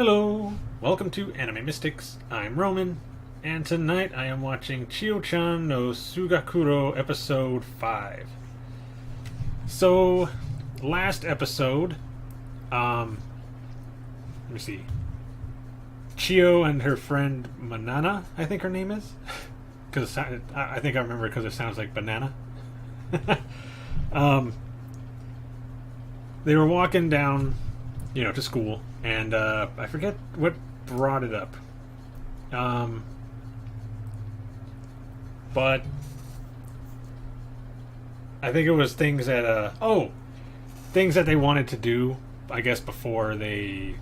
Hello, welcome to Anime Mystics. I'm Roman, and tonight I am watching Chio-Chan no Tsuugakuro episode 5. So, last episode, let me see. Chio and her friend Manana, I think her name is, because I think I remember because it sounds like banana. um, they were walking down, to school, and I forget what brought it up. But I think it was things that things that they wanted to do, I guess, before they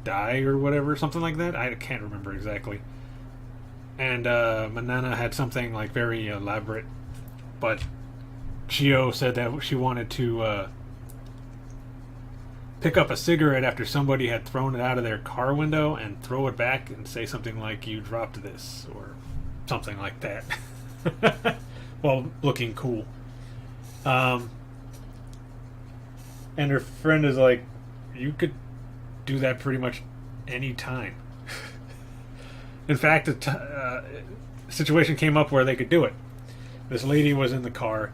die or whatever, something like that. I can't remember exactly. And Manana had something very elaborate, but Chio said that she wanted to pick up a cigarette after somebody had thrown it out of their car window and throw it back and say something like, "You dropped this," or something like that. While looking cool. And her friend is like, "You could do that pretty much any time." In fact, a situation came up where they could do it. This lady was in the car,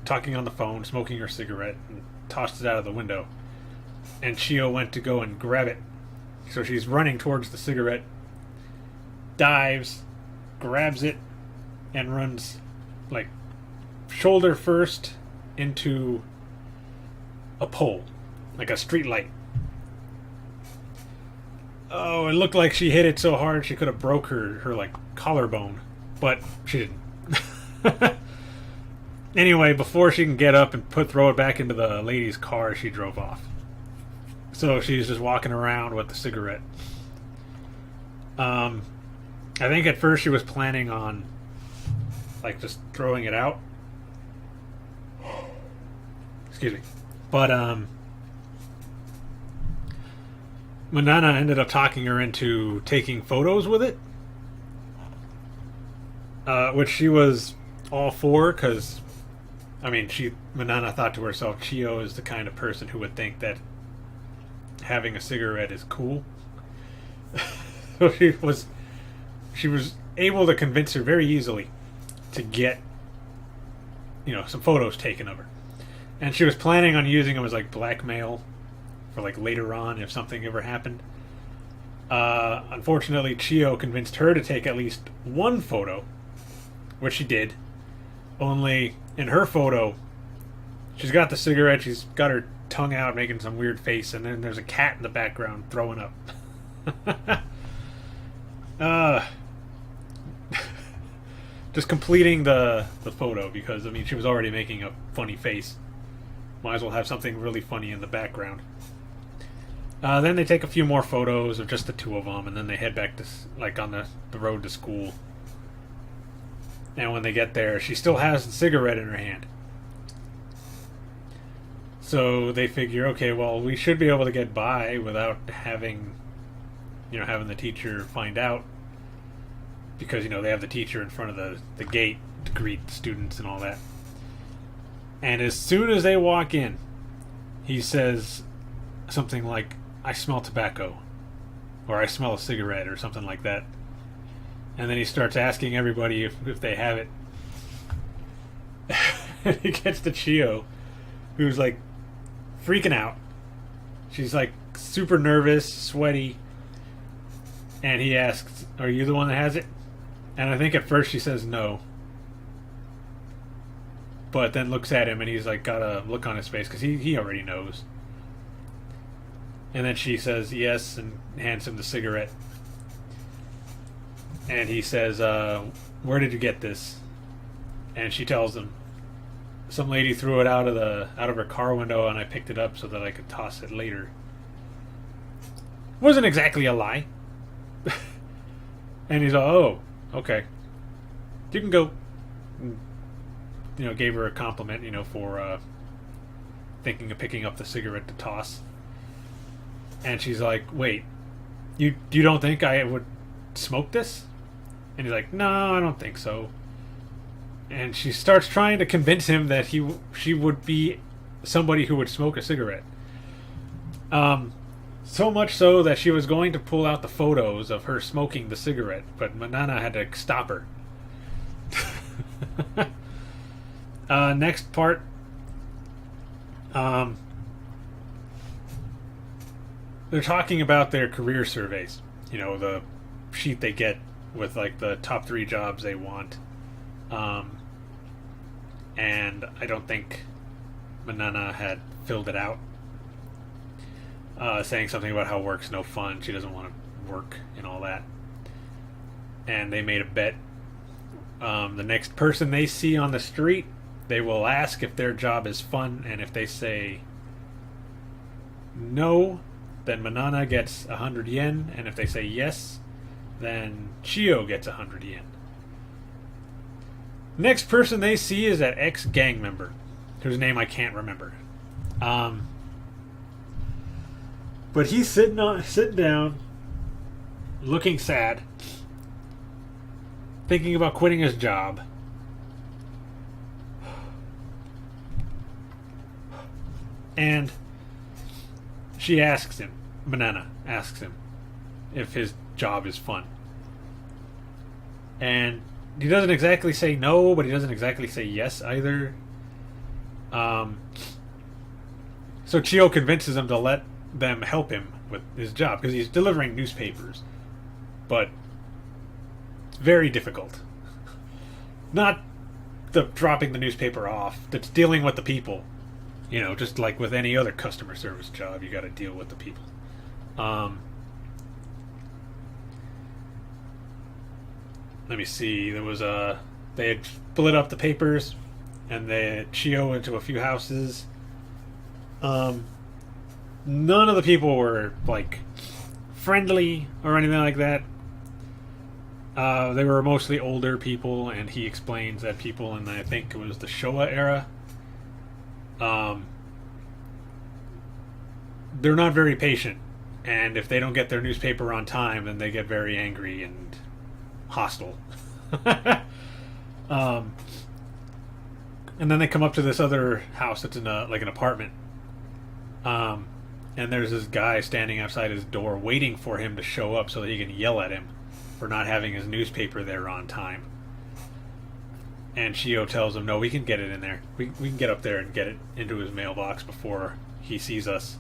talking on the phone, smoking her cigarette, and tossed it out of the window. And Chio went to go and grab it. So she's running towards the cigarette, dives, grabs it, and runs shoulder first into a pole, like a street light. Oh, it looked like she hit it so hard she could have broke her collarbone, but she didn't. Anyway, before she can get up and throw it back into the lady's car, she drove off. So she's just walking around with the cigarette. I think at first she was planning on just throwing it out. Excuse me. But Manana ended up talking her into taking photos with it, which she was all for, because Manana thought to herself, Chio is the kind of person who would think that having a cigarette is cool. So she was able to convince her very easily to get some photos taken of her, and she was planning on using them as blackmail for later on if something ever happened. Unfortunately, Chio convinced her to take at least one photo, which she did. Only in her photo, she's got the cigarette, she's got her tongue out making some weird face, and then there's a cat in the background throwing up. Just completing the photo, because she was already making a funny face. Might as well have something really funny in the background. Then they take a few more photos of just the two of them, and then they head back to on the road to school. And when they get there, she still has the cigarette in her hand. So they figure, okay, well, we should be able to get by without having the teacher find out. Because, they have the teacher in front of the gate to greet students and all that. And as soon as they walk in, he says something like, "I smell tobacco," or "I smell a cigarette," or something like that. And then he starts asking everybody if they have it. And he gets to Chio, who's freaking out. She's super nervous, sweaty. And he asks, "Are you the one that has it?" And I think at first she says no. But then looks at him, and he's got a look on his face because he already knows. And then she says yes and hands him the cigarette. And he says, "Where did you get this?" And she tells him, "Some lady threw it out of her car window, and I picked it up so that I could toss it later." Wasn't exactly a lie. And he's like, "Oh, okay. You can go." And, gave her a compliment, for thinking of picking up the cigarette to toss. And she's like, "Wait, you don't think I would smoke this?" And he's like, "No, I don't think so." And she starts trying to convince him that she would be somebody who would smoke a cigarette. So much so that she was going to pull out the photos of her smoking the cigarette, but Manana had to stop her. Next part. They're talking about their career surveys. You know, the sheet they get with like the top 3 jobs they want. And I don't think Manana had filled it out. Saying something about how work's no fun. She doesn't want to work and all that. And they made a bet. The next person they see on the street, they will ask if their job is fun, and if they say no, then Manana gets 100 yen, and if they say yes, then Chio gets 100 yen. Next person they see is that ex-gang member, whose name I can't remember. But he's sitting down, looking sad, thinking about quitting his job. And she asks him, Manana asks him, if his job is fun. And he doesn't exactly say no, but he doesn't exactly say yes either. So Chio convinces him to let them help him with his job, because he's delivering newspapers. But it's very difficult. Not the dropping the newspaper off, it's dealing with the people. You know, just like with any other customer service job, you got to deal with the people. Let me see. There was they had split up the papers, and they had Chio into a few houses. None of the people were like friendly or anything like that. They were mostly older people, and he explains that people in, I think it was the Showa era, they're not very patient, and if they don't get their newspaper on time, then they get very angry and hostile. And then they come up to this other house that's in like an apartment, and there's this guy standing outside his door waiting for him to show up so that he can yell at him for not having his newspaper there on time. And Chio tells him, no, we can get it in there. We can get up there and get it into his mailbox before he sees us.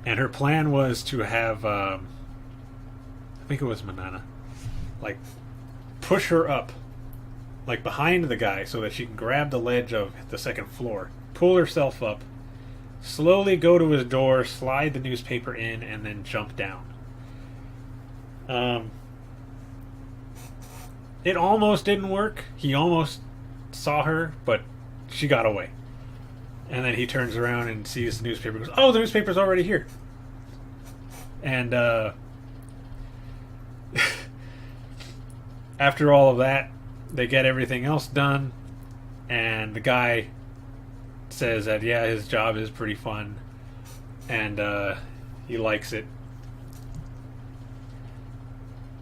And her plan was to have, I think it was Manana, like, push her up, like, behind the guy so that she can grab the ledge of the second floor, pull herself up, slowly go to his door, slide the newspaper in, and then jump down. It almost didn't work. He almost saw her, but she got away. And then he turns around and sees the newspaper and goes, oh, the newspaper's already here. And after all of that, they get everything else done, and the guy says that, yeah, his job is pretty fun, and he likes it.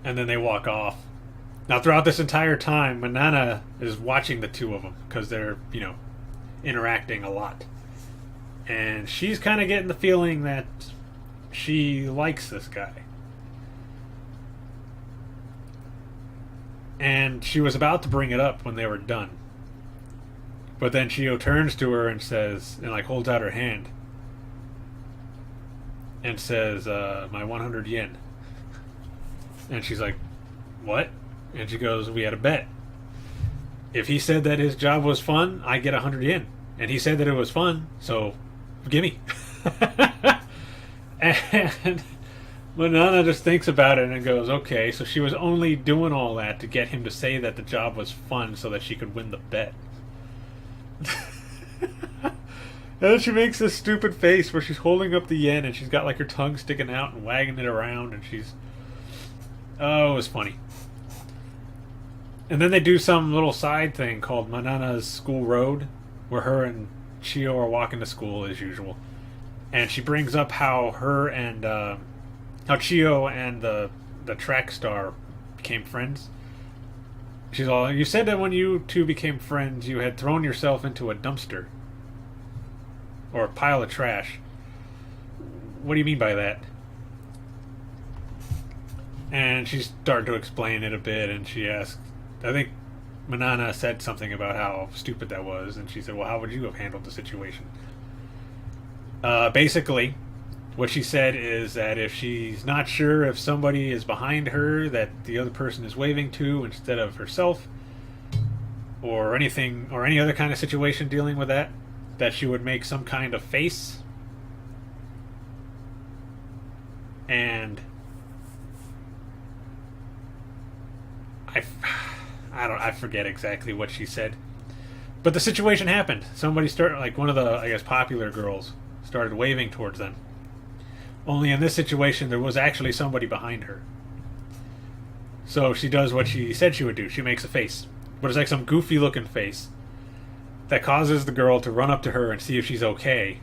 And then they walk off. Now, throughout this entire time, Manana is watching the two of them, because they're, you know, interacting a lot. And she's kind of getting the feeling that she likes this guy. And she was about to bring it up when they were done. But then Chio turns to her and says, and like holds out her hand, and says, my 100 yen. And she's like, what? And she goes, we had a bet. If he said that his job was fun, I get 100 yen. And he said that it was fun, so gimme. And Manana just thinks about it and goes, okay, so she was only doing all that to get him to say that the job was fun so that she could win the bet. And then she makes this stupid face where she's holding up the yen and she's got like her tongue sticking out and wagging it around, and she's... Oh, it was funny. And then they do some little side thing called Manana's School Road, where her and Chio are walking to school as usual. And she brings up how her and how Chio and the track star became friends. She's all, you said that when you two became friends, you had thrown yourself into a dumpster or a pile of trash. what do you mean by that? And she started to explain it a bit, and she asked, I think Manana said something about how stupid that was, and she said, well, how would you have handled the situation? Basically, what she said is that if she's not sure if somebody is behind her that the other person is waving to instead of herself, or anything, or any other kind of situation dealing with that, that she would make some kind of face. And I forget exactly what she said, but the situation happened. Somebody started, like one of the, I guess, popular girls started waving towards them. Only in this situation, there was actually somebody behind her. So she does what she said she would do. She makes a face, but it's like some goofy looking face that causes the girl to run up to her and see if she's okay.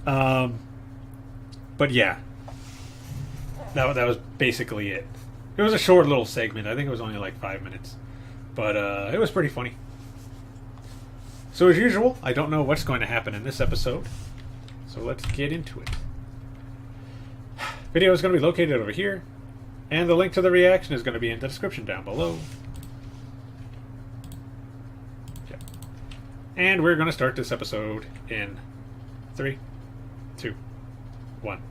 But yeah, that was basically it. It was a short little segment. I think it was only like 5 minutes, but it was pretty funny. So as usual, I don't know what's going to happen in this episode, so let's get into it. Video is going to be located over here, and the link to the reaction is going to be in the description down below. Yeah. And we're going to start this episode in 3, 2, 1.